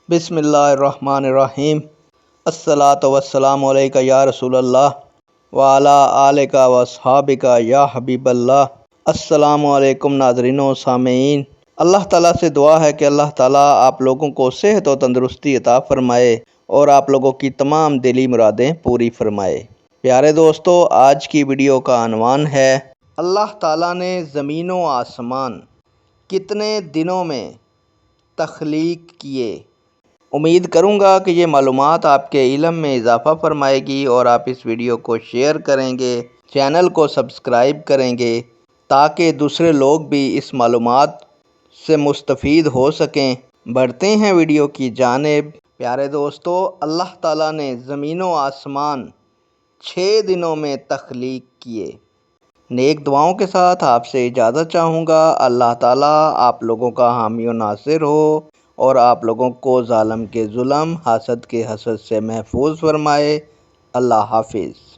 بسم اللہ الرحمن الرحیم۔ الصلاۃ والسلام علیکہ یا رسول اللہ وعلی آلک و اصحابک یا حبیب اللہ۔ السلام علیکم ناظرین و سامعین۔ اللہ تعالیٰ سے دعا ہے کہ اللہ تعالیٰ آپ لوگوں کو صحت و تندرستی عطا فرمائے اور آپ لوگوں کی تمام دلی مرادیں پوری فرمائے۔ پیارے دوستو، آج کی ویڈیو کا عنوان ہے اللہ تعالیٰ نے زمین و آسمان کتنے دنوں میں تخلیق کیے۔ امید کروں گا کہ یہ معلومات آپ کے علم میں اضافہ فرمائے گی اور آپ اس ویڈیو کو شیئر کریں گے، چینل کو سبسکرائب کریں گے تاکہ دوسرے لوگ بھی اس معلومات سے مستفید ہو سکیں۔ بڑھتے ہیں ویڈیو کی جانب۔ پیارے دوستو، اللہ تعالیٰ نے زمین و آسمان 6 دنوں میں تخلیق کیے۔ نیک دعاؤں کے ساتھ آپ سے اجازت چاہوں گا۔ اللہ تعالیٰ آپ لوگوں کا حامی و ناصر ہو اور آپ لوگوں کو ظالم کے ظلم، حاسد کے حسد سے محفوظ فرمائے۔ اللہ حافظ۔